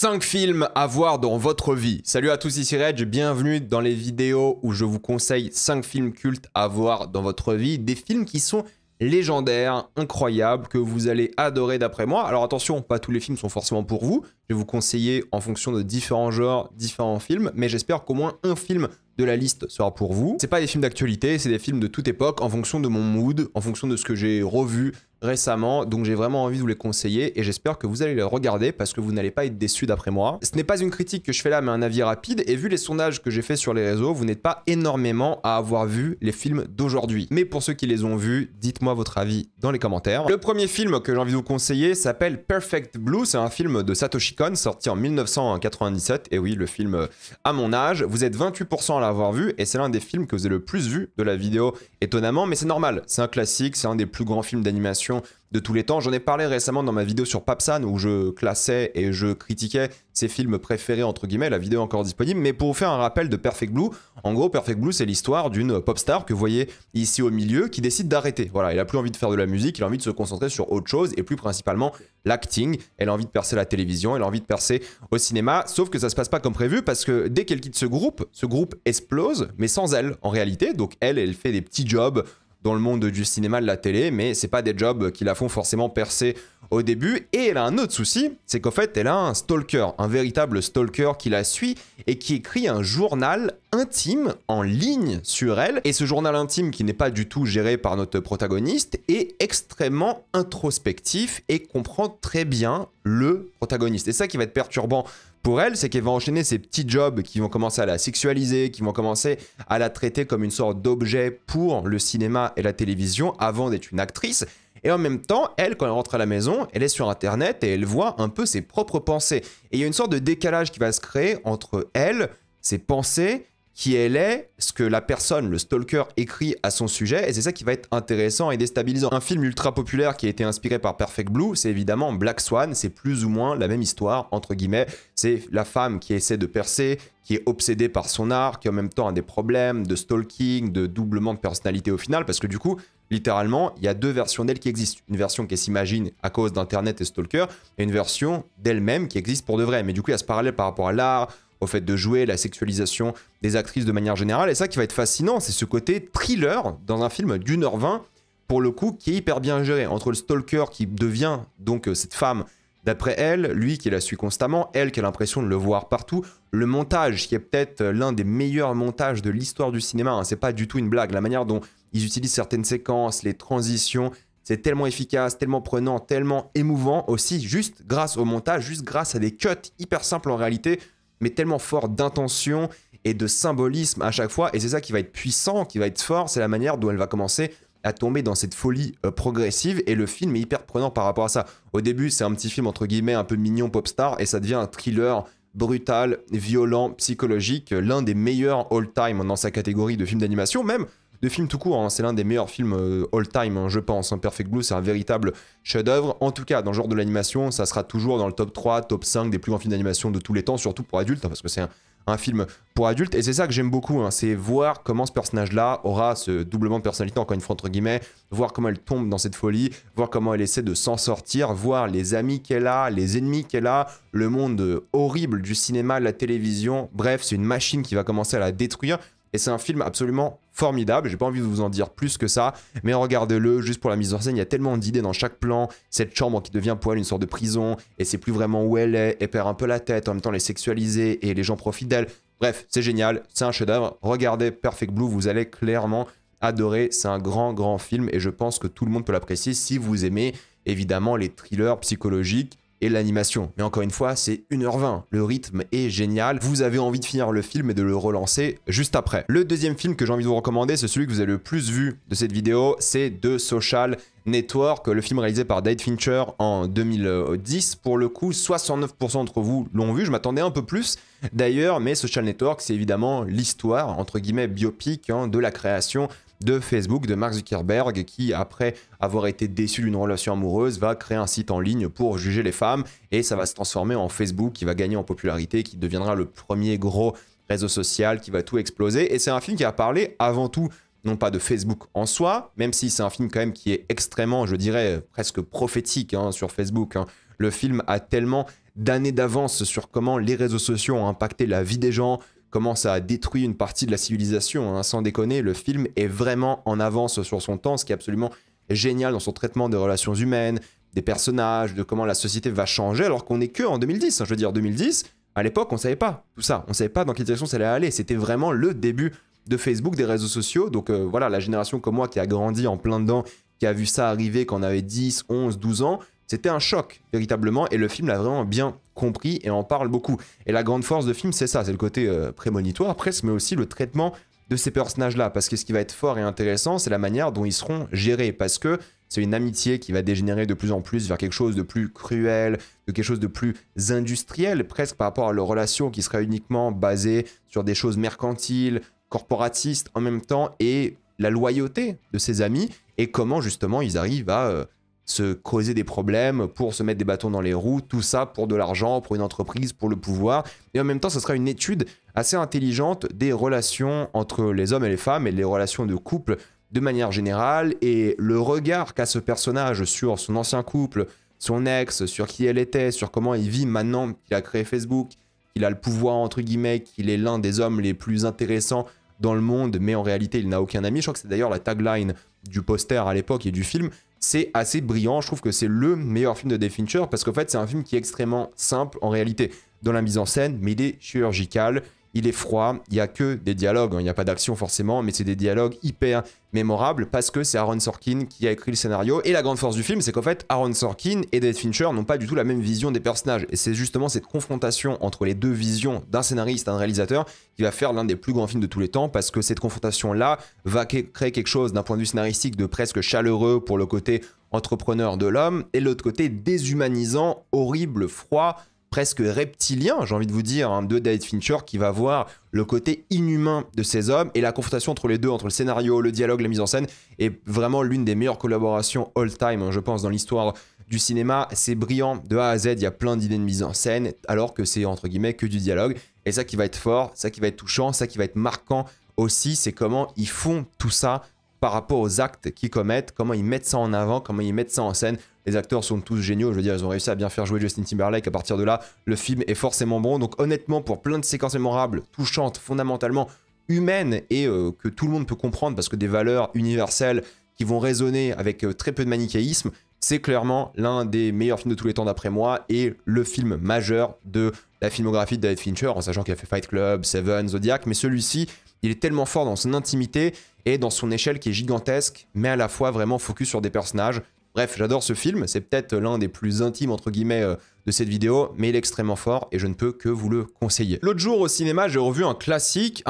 5 films à voir dans votre vie. Salut à tous, ici Reg, bienvenue dans les vidéos où je vous conseille 5 films cultes à voir dans votre vie. Des films qui sont légendaires, incroyables, que vous allez adorer d'après moi. Alors attention, pas tous les films sont forcément pour vous. Je vais vous conseiller en fonction de différents genres, différents films, mais j'espère qu'au moins un film de la liste sera pour vous. C'est pas des films d'actualité, c'est des films de toute époque, en fonction de mon mood, en fonction de ce que j'ai revu récemment, donc j'ai vraiment envie de vous les conseiller et j'espère que vous allez les regarder parce que vous n'allez pas être déçus d'après moi. Ce n'est pas une critique que je fais là, mais un avis rapide, et vu les sondages que j'ai fait sur les réseaux, vous n'êtes pas énormément à avoir vu les films d'aujourd'hui. Mais pour ceux qui les ont vus, dites-moi votre avis dans les commentaires. Le premier film que j'ai envie de vous conseiller s'appelle Perfect Blue, c'est un film de Satoshi Kon, sorti en 1997, et oui, le film à mon âge. Vous êtes 28% à l'avoir vu, et c'est l'un des films que vous avez le plus vu de la vidéo, étonnamment, mais c'est normal, c'est un classique, c'est un des plus grands films d'animation de tous les temps. J'en ai parlé récemment dans ma vidéo sur Papsan où je classais et je critiquais ses films préférés entre guillemets, la vidéo est encore disponible, mais pour vous faire un rappel de Perfect Blue, en gros Perfect Blue c'est l'histoire d'une pop star que vous voyez ici au milieu qui décide d'arrêter. Voilà, il a plus envie de faire de la musique, il a envie de se concentrer sur autre chose et plus principalement l'acting. Elle a envie de percer la télévision, elle a envie de percer au cinéma, sauf que ça se passe pas comme prévu parce que dès qu'elle quitte ce groupe explose, mais sans elle en réalité. Donc elle fait des petits jobs dans le monde du cinéma, de la télé, mais c'est pas des jobs qui la font forcément percer au début. Et elle a un autre souci, c'est qu'en fait, elle a un stalker, un véritable stalker qui la suit et qui écrit un journal intime en ligne sur elle. Et ce journal intime, qui n'est pas du tout géré par notre protagoniste, est extrêmement introspectif et comprend très bien le protagoniste. Et ça qui va être perturbant pour elle, c'est qu'elle va enchaîner ces petits jobs qui vont commencer à la sexualiser, qui vont commencer à la traiter comme une sorte d'objet pour le cinéma et la télévision avant d'être une actrice. Et en même temps, elle, quand elle rentre à la maison, elle est sur Internet et elle voit un peu ses propres pensées. Et il y a une sorte de décalage qui va se créer entre elle, ses pensées, qui elle est, ce que la personne, le stalker, écrit à son sujet, et c'est ça qui va être intéressant et déstabilisant. Un film ultra populaire qui a été inspiré par Perfect Blue, c'est évidemment Black Swan, c'est plus ou moins la même histoire, entre guillemets. C'est la femme qui essaie de percer, qui est obsédée par son art, qui en même temps a des problèmes de stalking, de doublement de personnalité au final, parce que du coup, littéralement, il y a deux versions d'elle qui existent. Une version qui s'imagine à cause d'Internet et stalker, et une version d'elle-même qui existe pour de vrai. Mais du coup, il y a ce parallèle par rapport à l'art, au fait de jouer, la sexualisation des actrices de manière générale. Et ça qui va être fascinant, c'est ce côté thriller dans un film d'1h20, pour le coup, qui est hyper bien géré. Entre le stalker qui devient donc cette femme d'après elle, lui qui la suit constamment, elle qui a l'impression de le voir partout, le montage qui est peut-être l'un des meilleurs montages de l'histoire du cinéma, hein, c'est pas du tout une blague, la manière dont ils utilisent certaines séquences, les transitions, c'est tellement efficace, tellement prenant, tellement émouvant aussi, juste grâce au montage, juste grâce à des cuts hyper simples en réalité, mais tellement fort d'intention et de symbolisme à chaque fois. Et c'est ça qui va être puissant, qui va être fort, c'est la manière dont elle va commencer à tomber dans cette folie progressive. Et le film est hyper prenant par rapport à ça. Au début, c'est un petit film entre guillemets un peu mignon pop star et ça devient un thriller brutal, violent, psychologique, l'un des meilleurs all-time dans sa catégorie de films d'animation, même de films tout court, hein. C'est l'un des meilleurs films all-time, hein, je pense. Hein. Perfect Blue, c'est un véritable chef-d'œuvre. En tout cas, dans le genre de l'animation, ça sera toujours dans le top 3, top 5 des plus grands films d'animation de tous les temps, surtout pour adultes, hein, parce que c'est un film pour adultes. Et c'est ça que j'aime beaucoup, hein, c'est voir comment ce personnage-là aura ce doublement de personnalité, encore une fois, entre guillemets, voir comment elle tombe dans cette folie, voir comment elle essaie de s'en sortir, voir les amis qu'elle a, les ennemis qu'elle a, le monde horrible du cinéma, de la télévision. Bref, c'est une machine qui va commencer à la détruire. Et c'est un film absolument formidable, j'ai pas envie de vous en dire plus que ça, mais regardez-le, juste pour la mise en scène, il y a tellement d'idées dans chaque plan, cette chambre qui devient pour elle une sorte de prison, et c'est plus vraiment où elle est, elle perd un peu la tête, en même temps elle est sexualisée, et les gens profitent d'elle. Bref, c'est génial, c'est un chef-d'œuvre, regardez Perfect Blue, vous allez clairement adorer, c'est un grand film, et je pense que tout le monde peut l'apprécier si vous aimez évidemment les thrillers psychologiques, et l'animation. Mais encore une fois, c'est 1h20. Le rythme est génial. Vous avez envie de finir le film et de le relancer juste après. Le deuxième film que j'ai envie de vous recommander, c'est celui que vous avez le plus vu de cette vidéo, c'est The Social Network, le film réalisé par David Fincher en 2010. Pour le coup, 69% d'entre vous l'ont vu. Je m'attendais un peu plus d'ailleurs, mais Social Network, c'est évidemment l'histoire, entre guillemets, biopic, hein, de la création de Facebook, de Mark Zuckerberg, qui, après avoir été déçu d'une relation amoureuse, va créer un site en ligne pour juger les femmes, et ça va se transformer en Facebook, qui va gagner en popularité, qui deviendra le premier gros réseau social, qui va tout exploser. Et c'est un film qui a parlé avant tout, non pas de Facebook en soi, même si c'est un film quand même qui est extrêmement, je dirais, presque prophétique, hein, sur Facebook, hein. Le film a tellement d'années d'avance sur comment les réseaux sociaux ont impacté la vie des gens, comment ça a détruit une partie de la civilisation, hein. Sans déconner, le film est vraiment en avance sur son temps, ce qui est absolument génial dans son traitement des relations humaines, des personnages, de comment la société va changer, alors qu'on n'est que en 2010. Je veux dire, 2010, à l'époque, on savait pas tout ça. On savait pas dans quelle direction ça allait aller. C'était vraiment le début de Facebook, des réseaux sociaux. Donc voilà, la génération comme moi qui a grandi en plein dedans, qui a vu ça arriver quand on avait 10, 11, 12 ans, c'était un choc, véritablement. Et le film l'a vraiment bien compris et en parle beaucoup. Et la grande force de film, c'est ça, c'est le côté prémonitoire presque, mais aussi le traitement de ces personnages-là. Parce que ce qui va être fort et intéressant, c'est la manière dont ils seront gérés. Parce que c'est une amitié qui va dégénérer de plus en plus vers quelque chose de plus cruel, de quelque chose de plus industriel, presque par rapport à leur relation qui sera uniquement basée sur des choses mercantiles, corporatistes en même temps, et la loyauté de ses amis, et comment justement ils arrivent à se causer des problèmes pour se mettre des bâtons dans les roues, tout ça pour de l'argent, pour une entreprise, pour le pouvoir. Et en même temps, ce sera une étude assez intelligente des relations entre les hommes et les femmes et les relations de couple de manière générale, et le regard qu'a ce personnage sur son ancien couple, son ex, sur qui elle était, sur comment il vit maintenant qu'il a créé Facebook, qu'il a le pouvoir entre guillemets, qu'il est l'un des hommes les plus intéressants dans le monde, mais en réalité il n'a aucun ami. Je crois que c'est d'ailleurs la tagline du poster à l'époque et du film. C'est assez brillant, je trouve que c'est le meilleur film de David Fincher, parce qu'en fait c'est un film qui est extrêmement simple en réalité dans la mise en scène, mais il est chirurgical. Il est froid, il n'y a que des dialogues, il n'y a pas d'action forcément, mais c'est des dialogues hyper mémorables parce que c'est Aaron Sorkin qui a écrit le scénario. Et la grande force du film, c'est qu'en fait, Aaron Sorkin et David Fincher n'ont pas du tout la même vision des personnages. Et c'est justement cette confrontation entre les deux visions d'un scénariste et d'un réalisateur qui va faire l'un des plus grands films de tous les temps, parce que cette confrontation-là va créer quelque chose d'un point de vue scénaristique de presque chaleureux pour le côté entrepreneur de l'homme, et l'autre côté déshumanisant, horrible, froid, presque reptilien, j'ai envie de vous dire, hein, de David Fincher, qui va voir le côté inhumain de ces hommes, et la confrontation entre les deux, entre le scénario, le dialogue, la mise en scène, est vraiment l'une des meilleures collaborations all-time, hein, je pense, dans l'histoire du cinéma. C'est brillant de A à Z, il y a plein d'idées de mise en scène, alors que c'est entre guillemets que du dialogue, et ça qui va être fort, ça qui va être touchant, ça qui va être marquant aussi, c'est comment ils font tout ça par rapport aux actes qu'ils commettent, comment ils mettent ça en avant, comment ils mettent ça en scène. Les acteurs sont tous géniaux, je veux dire, ils ont réussi à bien faire jouer Justin Timberlake. À partir de là, le film est forcément bon. Donc honnêtement, pour plein de séquences mémorables, touchantes, fondamentalement humaines, et que tout le monde peut comprendre parce que des valeurs universelles qui vont résonner avec très peu de manichéisme, c'est clairement l'un des meilleurs films de tous les temps d'après moi, et le film majeur de la filmographie de David Fincher, en sachant qu'il a fait Fight Club, Seven, Zodiac, mais celui-ci, il est tellement fort dans son intimité et dans son échelle qui est gigantesque, mais à la fois vraiment focus sur des personnages. Bref, j'adore ce film, c'est peut-être l'un des plus intimes entre guillemets de cette vidéo, mais il est extrêmement fort et je ne peux que vous le conseiller. L'autre jour au cinéma, j'ai revu un classique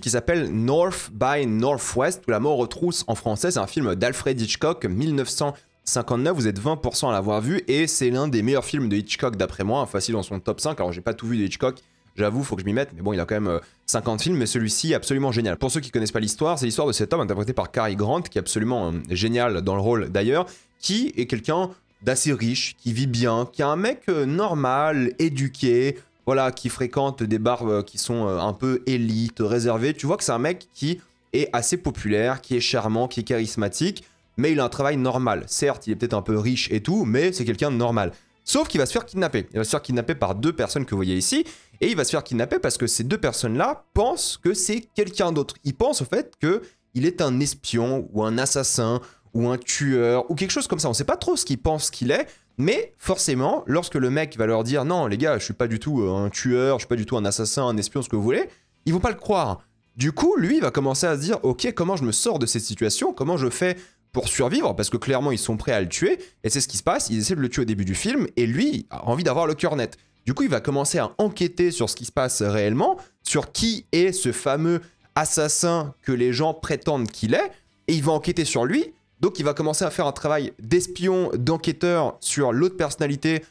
qui s'appelle North by Northwest, où la mort aux trousses en français. C'est un film d'Alfred Hitchcock, 1959, vous êtes 20% à l'avoir vu, et c'est l'un des meilleurs films de Hitchcock d'après moi, facile dans son top 5, alors j'ai pas tout vu de Hitchcock, j'avoue, faut que je m'y mette, mais bon, il a quand même 50 films, mais celui-ci est absolument génial. Pour ceux qui connaissent pas l'histoire, c'est l'histoire de cet homme interprété par Cary Grant, qui est absolument génial dans le rôle d'ailleurs, qui est quelqu'un d'assez riche, qui vit bien, qui est un mec normal, éduqué, voilà, qui fréquente des bars qui sont un peu élites, réservés. Tu vois que c'est un mec qui est assez populaire, qui est charmant, qui est charismatique, mais il a un travail normal. Certes, il est peut-être un peu riche et tout, mais c'est quelqu'un de normal. Sauf qu'il va se faire kidnapper. Il va se faire kidnapper par deux personnes que vous voyez ici, et il va se faire kidnapper parce que ces deux personnes-là pensent que c'est quelqu'un d'autre. Ils pensent au fait qu'il est un espion ou un assassin ou un tueur ou quelque chose comme ça. On ne sait pas trop ce qu'ils pensent qu'il est, mais forcément, lorsque le mec va leur dire « Non, les gars, je suis pas du tout un tueur, je suis pas du tout un assassin, un espion, ce que vous voulez », ils vont pas le croire. Du coup, lui, il va commencer à se dire « Ok, comment je me sors de cette situation? Comment je fais pour survivre ?» Parce que clairement, ils sont prêts à le tuer, et c'est ce qui se passe. Ils essaient de le tuer au début du film, et lui a envie d'avoir le cœur net. Du coup, il va commencer à enquêter sur ce qui se passe réellement, sur qui est ce fameux assassin que les gens prétendent qu'il est, et il va enquêter sur lui. Donc il va commencer à faire un travail d'espion, d'enquêteur sur l'autre personnalité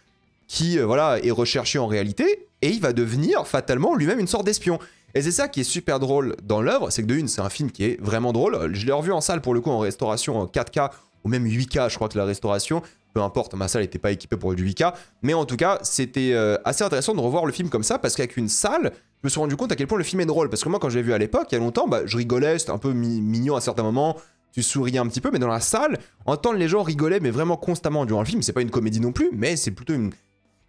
qui voilà, est recherchée en réalité, et il va devenir fatalement lui-même une sorte d'espion. Et c'est ça qui est super drôle dans l'œuvre, c'est que de une, c'est un film qui est vraiment drôle. Je l'ai revu en salle pour le coup en restauration en 4K ou même 8K, je crois que la restauration, peu importe, ma salle n'était pas équipée pour du 8K, mais en tout cas, c'était assez intéressant de revoir le film comme ça, parce qu'avec une salle, je me suis rendu compte à quel point le film est drôle. Parce que moi, quand je l'ai vu à l'époque, il y a longtemps, bah, je rigolais, c'était un peu mignon à certains moments, tu souriais un petit peu, mais dans la salle, entendre les gens rigoler, mais vraiment constamment durant le film, c'est pas une comédie non plus, mais c'est plutôt une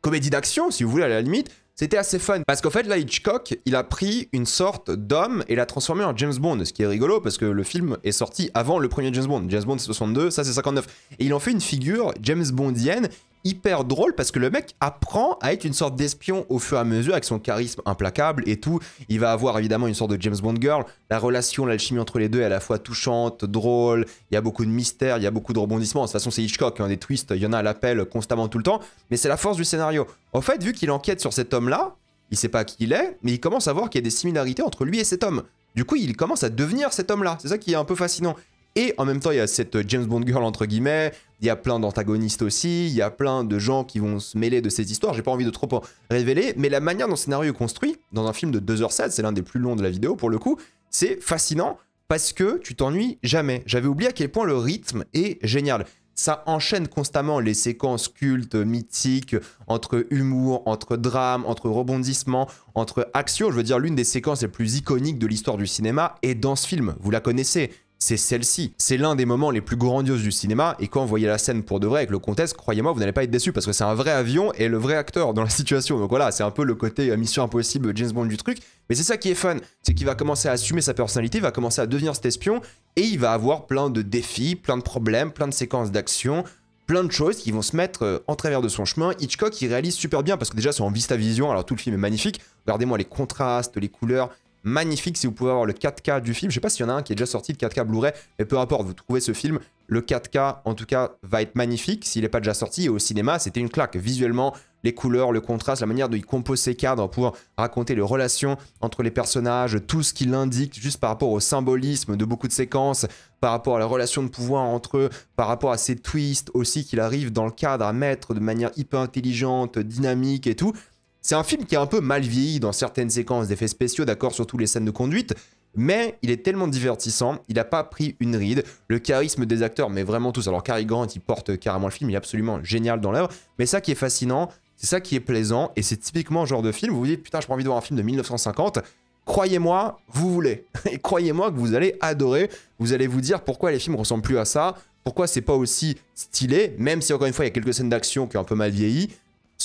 comédie d'action, si vous voulez, à la limite, c'était assez fun. Parce qu'en fait, là, Hitchcock, il a pris une sorte d'homme et l'a transformé en James Bond. Ce qui est rigolo, parce que le film est sorti avant le premier James Bond. James Bond, c'est 62, ça, c'est 59. Et il en fait une figure James Bondienne hyper drôle, parce que le mec apprend à être une sorte d'espion au fur et à mesure, avec son charisme implacable et tout. Il va avoir évidemment une sorte de James Bond girl. La relation, l'alchimie entre les deux est à la fois touchante, drôle, il y a beaucoup de mystère, il y a beaucoup de rebondissements. De toute façon, c'est Hitchcock, hein, des twists, il y en a à l'appel constamment tout le temps, mais c'est la force du scénario. En fait, vu qu'il enquête sur cet homme-là, il sait pas qui il est, mais il commence à voir qu'il y a des similarités entre lui et cet homme. Du coup, il commence à devenir cet homme-là. C'est ça qui est un peu fascinant. Et en même temps, il y a cette James Bond girl, entre guillemets, il y a plein d'antagonistes aussi, il y a plein de gens qui vont se mêler de ces histoires, j'ai pas envie de trop en révéler, mais la manière dont le scénario est construit, dans un film de 2h07, c'est l'un des plus longs de la vidéo pour le coup, c'est fascinant parce que tu t'ennuies jamais. J'avais oublié à quel point le rythme est génial. Ça enchaîne constamment les séquences cultes, mythiques, entre humour, entre drame, entre rebondissement, entre action. Je veux dire, l'une des séquences les plus iconiques de l'histoire du cinéma est dans ce film, vous la connaissez. C'est celle-ci. C'est l'un des moments les plus grandioses du cinéma, et quand vous voyez la scène pour de vrai avec le contexte, croyez-moi, vous n'allez pas être déçu, parce que c'est un vrai avion et le vrai acteur dans la situation. Donc voilà, c'est un peu le côté Mission Impossible, James Bond du truc, mais c'est ça qui est fun, c'est qu'il va commencer à assumer sa personnalité, il va commencer à devenir cet espion, et il va avoir plein de défis, plein de problèmes, plein de séquences d'action, plein de choses qui vont se mettre en travers de son chemin. Hitchcock, il réalise super bien, parce que déjà c'est en VistaVision, alors tout le film est magnifique, regardez-moi les contrastes, les couleurs, magnifique. Si vous pouvez avoir le 4K du film, je sais pas s'il y en a un qui est déjà sorti de 4K Blu-ray, mais peu importe, vous trouvez ce film, le 4K en tout cas va être magnifique s'il n'est pas déjà sorti, et au cinéma c'était une claque. Visuellement, les couleurs, le contraste, la manière dont il compose ses cadres pour raconter les relations entre les personnages, tout ce qu'il indique juste par rapport au symbolisme de beaucoup de séquences, par rapport à la relation de pouvoir entre eux, par rapport à ces twists aussi qu'il arrive dans le cadre à mettre de manière hyper intelligente, dynamique et tout. C'est un film qui est un peu mal vieilli dans certaines séquences d'effets spéciaux, d'accord, surtout les scènes de conduite, mais il est tellement divertissant, il n'a pas pris une ride, le charisme des acteurs, mais vraiment tous. Alors Cary Grant, il porte carrément le film, il est absolument génial dans l'œuvre, mais ça qui est fascinant, c'est ça qui est plaisant, et c'est typiquement le genre de film où vous vous dites, putain, j'ai pas envie de voir un film de 1950, croyez-moi, vous voulez, et croyez-moi que vous allez adorer, vous allez vous dire pourquoi les films ressemblent plus à ça, pourquoi c'est pas aussi stylé, même si encore une fois il y a quelques scènes d'action qui ont un peu mal vieilli,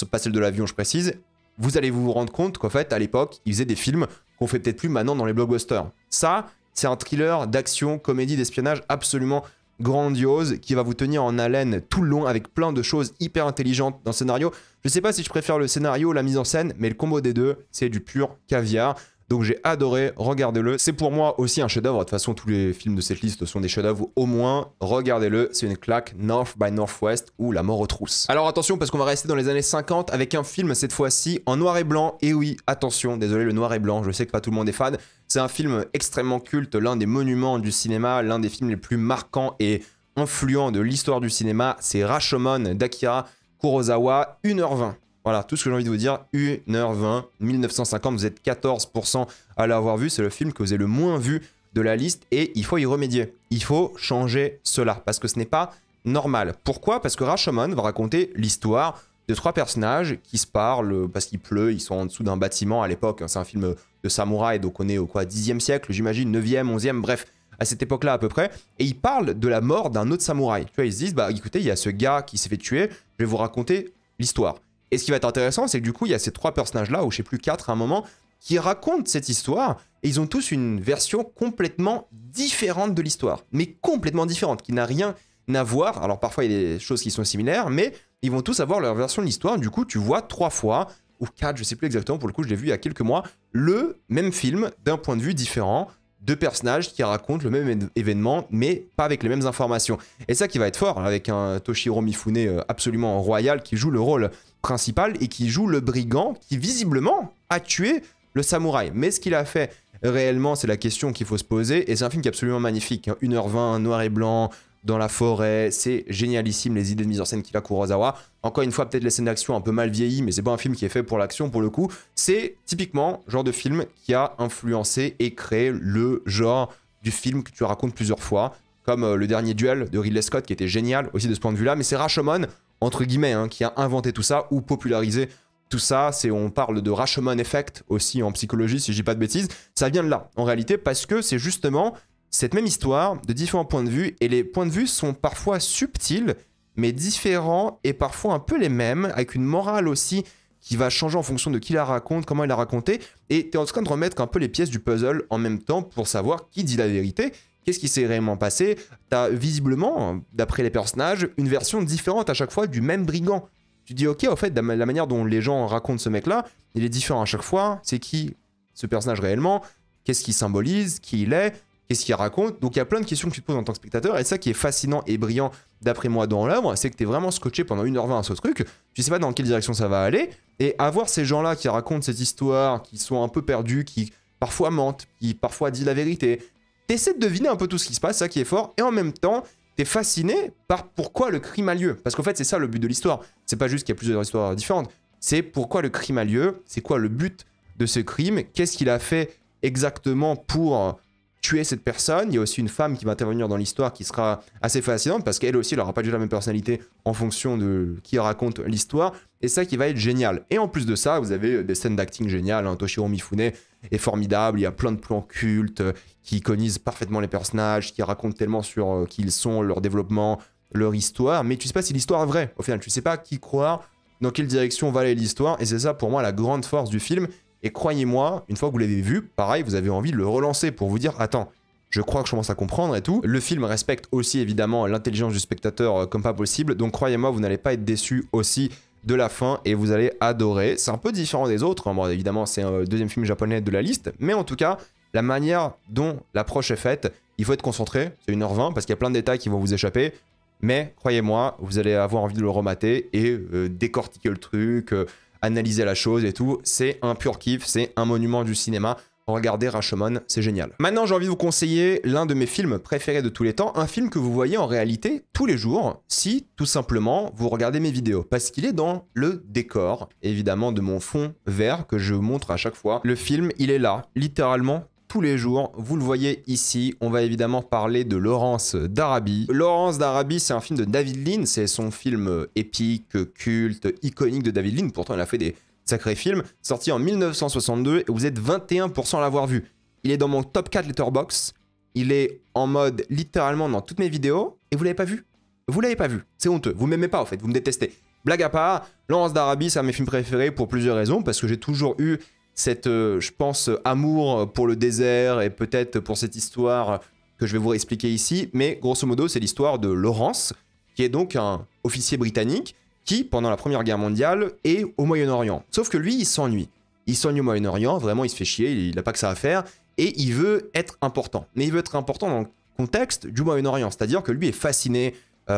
pas celle de l'avion je précise. Vous allez vous rendre compte qu'en fait, à l'époque, ils faisaient des films qu'on fait peut-être plus maintenant dans les blockbusters. Ça, c'est un thriller d'action, comédie, d'espionnage absolument grandiose qui va vous tenir en haleine tout le long avec plein de choses hyper intelligentes dans le scénario. Je sais pas si je préfère le scénario ou la mise en scène, mais le combo des deux, c'est du pur caviar. Donc j'ai adoré, regardez-le. C'est pour moi aussi un chef-d'œuvre. De toute façon, tous les films de cette liste sont des chefs-d'œuvre. Au moins, regardez-le. C'est une claque. North by Northwest ou La mort aux trousses. Alors attention, parce qu'on va rester dans les années 50 avec un film cette fois-ci en noir et blanc. Et oui, attention, désolé, le noir et blanc. Je sais que pas tout le monde est fan. C'est un film extrêmement culte, l'un des monuments du cinéma, l'un des films les plus marquants et influents de l'histoire du cinéma. C'est Rashomon d'Akira Kurosawa, 1h20. Voilà, tout ce que j'ai envie de vous dire, 1h20, 1950, vous êtes 14% à l'avoir vu, c'est le film que vous avez le moins vu de la liste et il faut y remédier. Il faut changer cela parce que ce n'est pas normal. Pourquoi? Parce que Rashomon va raconter l'histoire de 3 personnages qui se parlent parce qu'il pleut, ils sont en dessous d'un bâtiment à l'époque, c'est un film de samouraï, donc on est au 10e siècle, j'imagine, 9e, 11e, bref, à cette époque-là à peu près, et ils parlent de la mort d'un autre samouraï. Tu vois, ils se disent, bah écoutez, il y a ce gars qui s'est fait tuer, je vais vous raconter l'histoire. Et ce qui va être intéressant, c'est que du coup, il y a ces 3 personnages-là, ou je sais plus 4 à un moment, qui racontent cette histoire, et ils ont tous une version complètement différente de l'histoire. Mais complètement différente, qui n'a rien à voir. Alors parfois, il y a des choses qui sont similaires, mais ils vont tous avoir leur version de l'histoire. Du coup, tu vois 3 fois, ou 4, je sais plus exactement, pour le coup, je l'ai vu il y a quelques mois, le même film d'un point de vue différent, 2 personnages qui racontent le même événement, mais pas avec les mêmes informations. Et ça qui va être fort, avec un Toshiro Mifune absolument royal qui joue le rôle principal et qui joue le brigand qui visiblement a tué le samouraï. Mais ce qu'il a fait réellement, c'est la question qu'il faut se poser, et c'est un film qui est absolument magnifique, hein. 1h20, noir et blanc, dans la forêt, c'est génialissime les idées de mise en scène qu'il a Kurosawa. Encore une fois, peut-être les scènes d'action un peu mal vieillies, mais c'est pas un film qui est fait pour l'action pour le coup. C'est typiquement le genre de film qui a influencé et créé le genre du film que tu racontes plusieurs fois, comme le dernier Duel de Ridley Scott qui était génial aussi de ce point de vue-là, mais c'est Rashomon, entre guillemets, hein, qui a inventé tout ça ou popularisé tout ça. On parle de Rashomon Effect aussi en psychologie, si je dis pas de bêtises. Ça vient de là, en réalité, parce que c'est justement cette même histoire de différents points de vue, et les points de vue sont parfois subtils, mais différents et parfois un peu les mêmes, avec une morale aussi qui va changer en fonction de qui la raconte, comment il la raconté, et tu es en train de remettre un peu les pièces du puzzle en même temps pour savoir qui dit la vérité, qu'est-ce qui s'est réellement passé. Tu as visiblement, d'après les personnages, une version différente à chaque fois du même brigand. Tu dis ok, en fait, la manière dont les gens racontent ce mec-là, il est différent à chaque fois, c'est qui ce personnage réellement, qu'est-ce qu'il symbolise, qui il est, qu'est-ce qu'il raconte. Donc il y a plein de questions que tu te poses en tant que spectateur, et ça qui est fascinant et brillant d'après moi dans l'œuvre, c'est que tu es vraiment scotché pendant 1h20 à ce truc, tu sais pas dans quelle direction ça va aller, et avoir ces gens-là qui racontent cette histoire, qui sont un peu perdus, qui parfois mentent, qui parfois disent la vérité, t'essaies de deviner un peu tout ce qui se passe, ça qui est fort, et en même temps, t'es fasciné par pourquoi le crime a lieu. Parce qu'en fait, c'est ça le but de l'histoire. C'est pas juste qu'il y a plusieurs histoires différentes, c'est pourquoi le crime a lieu, c'est quoi le but de ce crime, qu'est-ce qu'il a fait exactement pour tuer cette personne. Il y a aussi une femme qui va intervenir dans l'histoire qui sera assez fascinante parce qu'elle aussi, elle n'aura pas du tout la même personnalité en fonction de qui raconte l'histoire. Et ça qui va être génial. Et en plus de ça, vous avez des scènes d'acting géniales. Hein. Toshiro Mifune est formidable. Il y a plein de plans cultes qui iconisent parfaitement les personnages, qui racontent tellement sur qui ils sont, leur développement, leur histoire. Mais tu sais pas si l'histoire est vraie. Au final, tu sais pas qui croire, dans quelle direction va aller l'histoire. Et c'est ça pour moi la grande force du film. Et croyez-moi, une fois que vous l'avez vu, pareil, vous avez envie de le relancer pour vous dire « Attends, je crois que je commence à comprendre et tout ». Le film respecte aussi évidemment l'intelligence du spectateur comme pas possible. Donc croyez-moi, vous n'allez pas être déçu aussi de la fin et vous allez adorer. C'est un peu différent des autres. Hein. Bon, évidemment, c'est un deuxième film japonais de la liste. Mais en tout cas, la manière dont l'approche est faite, il faut être concentré. C'est 1h20 parce qu'il y a plein de détails qui vont vous échapper. Mais croyez-moi, vous allez avoir envie de le remater et décortiquer le truc, analyser la chose et tout. C'est un pur kiff, c'est un monument du cinéma. Regardez Rashomon, c'est génial. Maintenant, j'ai envie de vous conseiller l'un de mes films préférés de tous les temps, un film que vous voyez en réalité tous les jours, si tout simplement vous regardez mes vidéos, parce qu'il est dans le décor, évidemment, de mon fond vert que je montre à chaque fois. Le film, il est là, littéralement, tous les jours, vous le voyez ici. On va évidemment parler de Lawrence d'Arabie. Lawrence d'Arabie, c'est un film de David Lean, c'est son film épique, culte, iconique de David Lean, pourtant il a fait des sacrés films, sorti en 1962 et vous êtes 21% à l'avoir vu. Il est dans mon top 4 Letterboxd, il est en mode littéralement dans toutes mes vidéos et vous l'avez pas vu. Vous l'avez pas vu, c'est honteux, vous m'aimez pas en fait, vous me détestez. Blague à part, Lawrence d'Arabie, c'est un de mes films préférés pour plusieurs raisons, parce que j'ai toujours eu cette, je pense, amour pour le désert et peut-être pour cette histoire que je vais vous expliquer ici. Mais grosso modo, c'est l'histoire de Lawrence, qui est donc un officier britannique qui, pendant la Première Guerre mondiale, est au Moyen-Orient. Sauf que lui, il s'ennuie. Il s'ennuie au Moyen-Orient, vraiment, il se fait chier, il n'a pas que ça à faire, et il veut être important. Mais il veut être important dans le contexte du Moyen-Orient, c'est-à-dire que lui est fasciné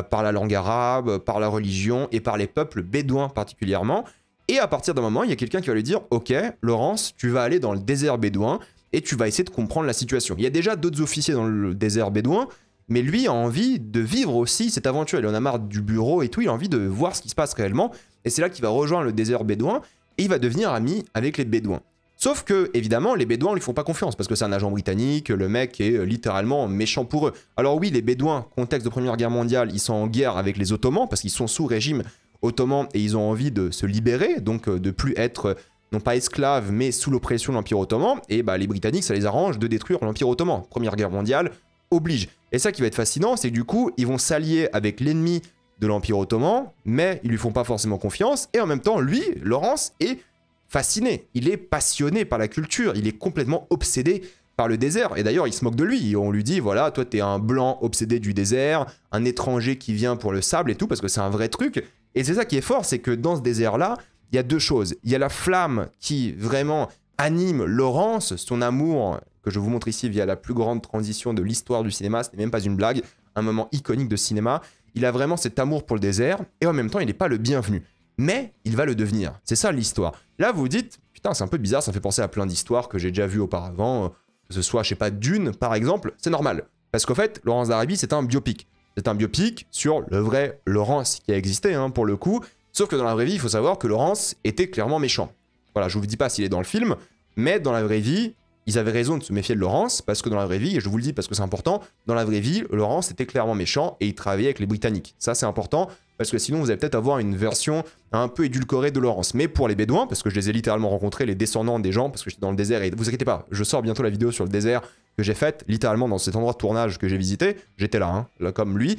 par la langue arabe, par la religion et par les peuples bédouins particulièrement. Et à partir d'un moment, il y a quelqu'un qui va lui dire « Ok, Lawrence, tu vas aller dans le désert bédouin et tu vas essayer de comprendre la situation. » Il y a déjà d'autres officiers dans le désert bédouin, mais lui a envie de vivre aussi cette aventure. Il en a marre du bureau et tout, il a envie de voir ce qui se passe réellement. Et c'est là qu'il va rejoindre le désert bédouin et il va devenir ami avec les bédouins. Sauf que, évidemment, les bédouins ne lui font pas confiance parce que c'est un agent britannique, le mec est littéralement méchant pour eux. Alors oui, les bédouins, contexte de Première Guerre mondiale, ils sont en guerre avec les Ottomans parce qu'ils sont sous régime ottoman et ils ont envie de se libérer, donc de plus être, non pas esclaves, mais sous l'oppression de l'Empire ottoman. Et bah, les Britanniques, ça les arrange de détruire l'Empire ottoman. Première Guerre mondiale oblige. Et ça qui va être fascinant, c'est que du coup, ils vont s'allier avec l'ennemi de l'Empire ottoman, mais ils lui font pas forcément confiance. Et en même temps, lui, Lawrence, est fasciné. Il est passionné par la culture. Il est complètement obsédé par le désert. Et d'ailleurs, il se moque de lui. On lui dit, voilà, toi, t'es un blanc obsédé du désert, un étranger qui vient pour le sable et tout, parce que c'est un vrai truc. Et c'est ça qui est fort, c'est que dans ce désert-là, il y a deux choses. Il y a la flamme qui vraiment anime Lawrence, son amour, que je vous montre ici via la plus grande transition de l'histoire du cinéma, ce n'est même pas une blague, un moment iconique de cinéma. Il a vraiment cet amour pour le désert, et en même temps, il n'est pas le bienvenu. Mais il va le devenir. C'est ça l'histoire. Là, vous vous dites, putain, c'est un peu bizarre, ça me fait penser à plein d'histoires que j'ai déjà vues auparavant, que ce soit, je sais pas, Dune, par exemple. C'est normal. Parce qu'en fait, Lawrence d'Arabie, c'est un biopic. C'est un biopic sur le vrai Lawrence qui a existé, hein, pour le coup. Sauf que dans la vraie vie, il faut savoir que Lawrence était clairement méchant. Voilà, je vous dis pas s'il est dans le film, mais dans la vraie vie, ils avaient raison de se méfier de Lawrence, parce que dans la vraie vie, et je vous le dis parce que c'est important, dans la vraie vie, Lawrence était clairement méchant et il travaillait avec les Britanniques. Ça, c'est important, parce que sinon, vous allez peut-être avoir une version un peu édulcorée de Lawrence. Mais pour les Bédouins, parce que je les ai littéralement rencontrés, les descendants des gens, parce que j'étais dans le désert, et vous inquiétez pas, je sors bientôt la vidéo sur le désert que j'ai faite, littéralement dans cet endroit de tournage que j'ai visité, j'étais là, hein, là comme lui.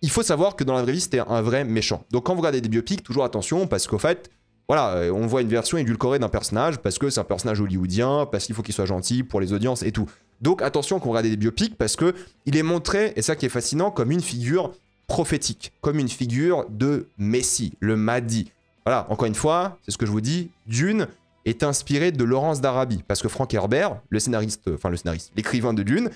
il faut savoir que dans la vraie vie, c'était un vrai méchant. Donc quand vous regardez des biopics, toujours attention, parce qu'au fait, voilà, on voit une version édulcorée d'un personnage, parce que c'est un personnage hollywoodien, parce qu'il faut qu'il soit gentil pour les audiences et tout. Donc attention quand vous regardez des biopics, parce que il est montré, et ça qui est fascinant, comme une figure prophétique, comme une figure de Messie, le Mahdi. Voilà, encore une fois, c'est ce que je vous dis, Dune est inspiré de Lawrence d'Arabie, parce que Frank Herbert, l'écrivain de Dune,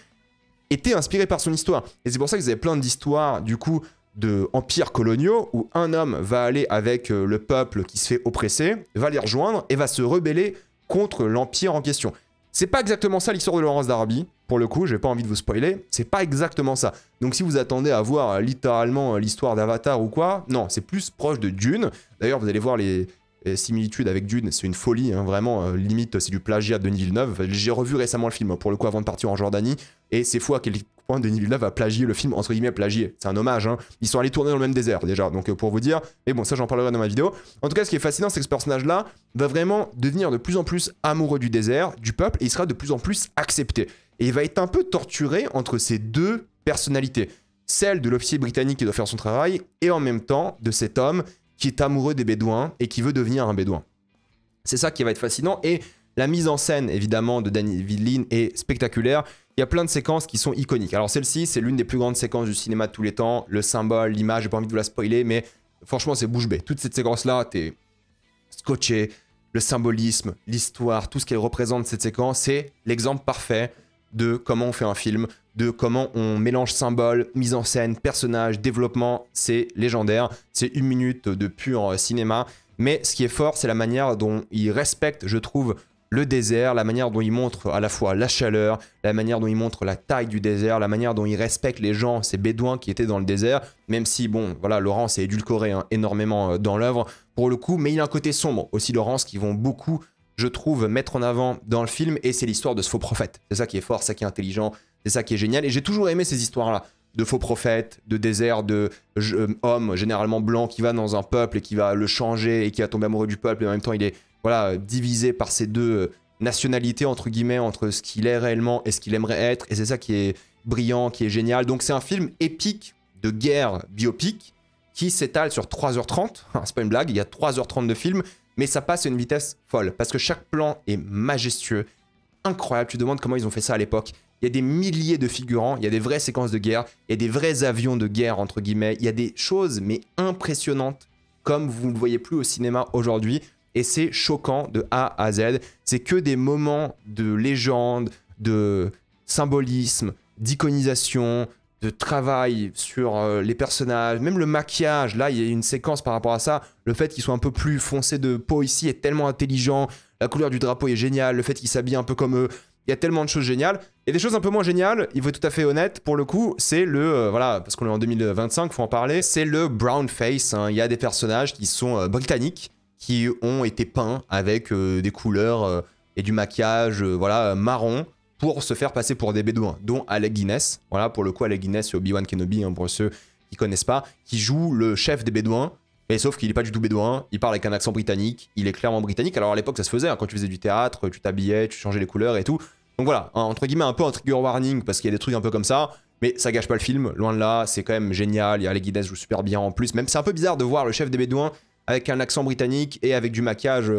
était inspiré par son histoire. Et c'est pour ça que vous avez plein d'histoires, du coup, de empires coloniaux, où un homme va aller avec le peuple qui se fait oppresser, va les rejoindre et va se rebeller contre l'empire en question. C'est pas exactement ça l'histoire de Lawrence d'Arabie, pour le coup, j'ai pas envie de vous spoiler, c'est pas exactement ça. Donc si vous attendez à voir littéralement l'histoire d'Avatar ou quoi, non, c'est plus proche de Dune. D'ailleurs, vous allez voir les similitudes avec Dune, c'est une folie, hein, vraiment, limite c'est du plagiat de Denis Villeneuve. J'ai revu récemment le film, pour le coup, avant de partir en Jordanie, et c'est fou à quel point Denis Villeneuve a plagié le film, entre guillemets plagié, c'est un hommage, hein. Ils sont allés tourner dans le même désert déjà, donc pour vous dire, mais bon, ça j'en parlerai dans ma vidéo. En tout cas, ce qui est fascinant, c'est que ce personnage-là va vraiment devenir de plus en plus amoureux du désert, du peuple, et il sera de plus en plus accepté. Et il va être un peu torturé entre ces deux personnalités, celle de l'officier britannique qui doit faire son travail, et en même temps de cet homme qui est amoureux des bédouins et qui veut devenir un bédouin. C'est ça qui va être fascinant, et la mise en scène, évidemment, de David Lean est spectaculaire. Il y a plein de séquences qui sont iconiques. Alors celle-ci, c'est l'une des plus grandes séquences du cinéma de tous les temps, le symbole, l'image, j'ai pas envie de vous la spoiler, mais franchement, c'est bouche bée. Toute cette séquence-là, t'es scotché, le symbolisme, l'histoire, tout ce qu'elle représente, cette séquence, c'est l'exemple parfait de comment on fait un film, de comment on mélange symboles, mise en scène, personnages, développement, c'est légendaire, c'est 1 minute de pur cinéma, mais ce qui est fort, c'est la manière dont il respecte, je trouve, le désert, la manière dont il montre à la fois la chaleur, la manière dont il montre la taille du désert, la manière dont il respecte les gens, ces bédouins qui étaient dans le désert, même si, bon, voilà, Lawrence est édulcoré hein, énormément dans l'œuvre, pour le coup, mais il a un côté sombre, aussi Lawrence, qui vont beaucoup, je trouve, mettre en avant dans le film, et c'est l'histoire de ce faux prophète. C'est ça qui est fort, c'est ça qui est intelligent, c'est ça qui est génial, et j'ai toujours aimé ces histoires-là, de faux prophètes, de désert, de hommes généralement blancs qui va dans un peuple et qui va le changer et qui va tomber amoureux du peuple, et en même temps il est voilà, divisé par ces deux nationalités, entre guillemets, entre ce qu'il est réellement et ce qu'il aimerait être, et c'est ça qui est brillant, qui est génial. Donc c'est un film épique de guerre biopic qui s'étale sur 3h30, c'est pas une blague, il y a 3h30 de film, mais ça passe à une vitesse folle, parce que chaque plan est majestueux, incroyable, tu te demandes comment ils ont fait ça à l'époque. Il y a des milliers de figurants, il y a des vraies séquences de guerre, il y a des vrais avions de guerre, entre guillemets, il y a des choses, mais impressionnantes, comme vous ne le voyez plus au cinéma aujourd'hui, et c'est choquant de A à Z. C'est que des moments de légende, de symbolisme, d'iconisation, de travail sur les personnages, même le maquillage. Là, il y a une séquence par rapport à ça. Le fait qu'il soit un peu plus foncé de peau ici est tellement intelligent. La couleur du drapeau est géniale. Le fait qu'il s'habille un peu comme eux. Il y a tellement de choses géniales. Il y a des choses un peu moins géniales, il faut être tout à fait honnête, pour le coup, c'est le, voilà, parce qu'on est en 2025, faut en parler, c'est le brown face, hein. Il y a des personnages qui sont britanniques, qui ont été peints avec des couleurs et du maquillage voilà, marron pour se faire passer pour des bédouins, dont Alec Guinness. Voilà, pour le coup, Alec Guinness, c'est Obi-Wan Kenobi, hein, pour ceux qui connaissent pas, qui joue le chef des bédouins, mais sauf qu'il n'est pas du tout bédouin, il parle avec un accent britannique, il est clairement britannique. Alors à l'époque, ça se faisait, hein, quand tu faisais du théâtre, tu t'habillais, tu changeais les couleurs et tout. Donc voilà, hein, entre guillemets, un peu un trigger warning, parce qu'il y a des trucs un peu comme ça, mais ça gâche pas le film, loin de là, c'est quand même génial, il y a Alec Guinness joue super bien en plus, même c'est un peu bizarre de voir le chef des bédouins avec un accent britannique et avec du maquillage,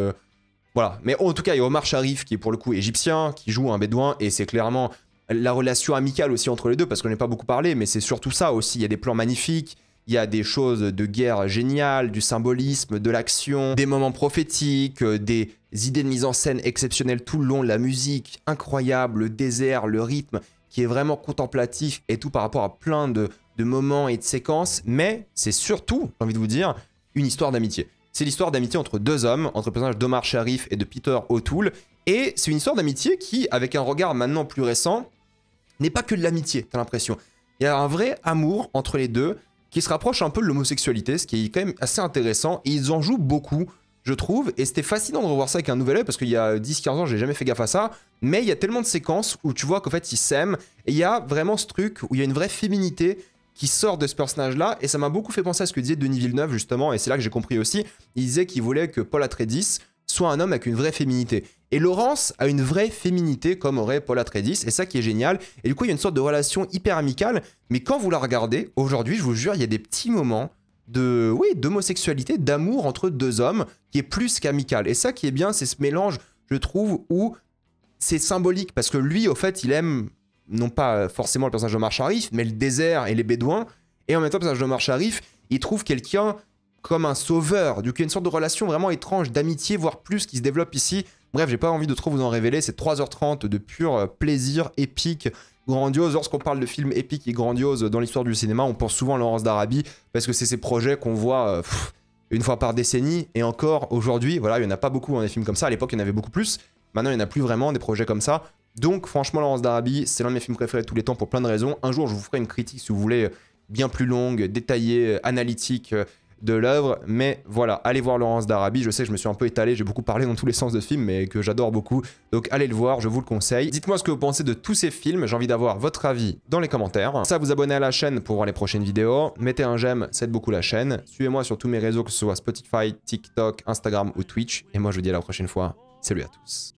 voilà. Mais en tout cas, il y a Omar Sharif qui est pour le coup égyptien, qui joue un bédouin, et c'est clairement la relation amicale aussi entre les deux, parce qu'on n'a pas beaucoup parlé, mais c'est surtout ça aussi, il y a des plans magnifiques, il y a des choses de guerre géniales, du symbolisme, de l'action, des moments prophétiques, des idées de mise en scène exceptionnelles tout le long, la musique incroyable, le désert, le rythme, qui est vraiment contemplatif et tout par rapport à plein de moments et de séquences, mais c'est surtout, j'ai envie de vous dire, une histoire d'amitié. C'est l'histoire d'amitié entre deux hommes, entre le personnage d'Omar Sharif et de Peter O'Toole, et c'est une histoire d'amitié qui, avec un regard maintenant plus récent, n'est pas que de l'amitié, t'as l'impression. Il y a un vrai amour entre les deux, qui se rapproche un peu de l'homosexualité, ce qui est quand même assez intéressant, et ils en jouent beaucoup, je trouve, et c'était fascinant de revoir ça avec un nouvel œil, parce qu'il y a 10-15 ans, j'ai jamais fait gaffe à ça, mais il y a tellement de séquences où tu vois qu'en fait, ils s'aiment, et il y a vraiment ce truc où il y a une vraie féminité qui sort de ce personnage-là, et ça m'a beaucoup fait penser à ce que disait Denis Villeneuve, justement, et c'est là que j'ai compris aussi. Il disait qu'il voulait que Paul Atreides soit un homme avec une vraie féminité. Et Laurence a une vraie féminité comme aurait Paul Atreides, et ça qui est génial. Et du coup, il y a une sorte de relation hyper amicale, mais quand vous la regardez, aujourd'hui, je vous jure, il y a des petits moments de, oui, d'homosexualité, d'amour entre deux hommes, qui est plus qu'amical. Et ça qui est bien, c'est ce mélange, je trouve, où c'est symbolique, parce que lui, au fait, il aime, non pas forcément le personnage d'Omar Sharif, mais le désert et les bédouins, et en même temps, le personnage d'Omar Sharif, il trouve quelqu'un comme un sauveur. Du coup, il y a une sorte de relation vraiment étrange, d'amitié, voire plus, qui se développe ici. Bref, j'ai pas envie de trop vous en révéler, c'est 3h30 de pur plaisir épique, grandiose. Lorsqu'on parle de films épiques et grandioses dans l'histoire du cinéma, on pense souvent à Laurence d'Arabie, parce que c'est ces projets qu'on voit une fois par décennie, et encore aujourd'hui, voilà, il y en a pas beaucoup dans des films comme ça. À l'époque, il y en avait beaucoup plus. Maintenant, il n'y en a plus vraiment des projets comme ça. Donc, franchement, Laurence d'Arabie, c'est l'un de mes films préférés de tous les temps pour plein de raisons. Un jour, je vous ferai une critique, si vous voulez, bien plus longue, détaillée, analytique de l'œuvre. Mais voilà, allez voir Laurence d'Arabie. Je sais que je me suis un peu étalé, j'ai beaucoup parlé dans tous les sens de ce film, mais que j'adore beaucoup. Donc, allez le voir, je vous le conseille. Dites-moi ce que vous pensez de tous ces films. J'ai envie d'avoir votre avis dans les commentaires. Ça, vous abonnez à la chaîne pour voir les prochaines vidéos. Mettez un j'aime, ça aide beaucoup la chaîne. Suivez-moi sur tous mes réseaux, que ce soit Spotify, TikTok, Instagram ou Twitch. Et moi, je vous dis à la prochaine fois. Salut à tous.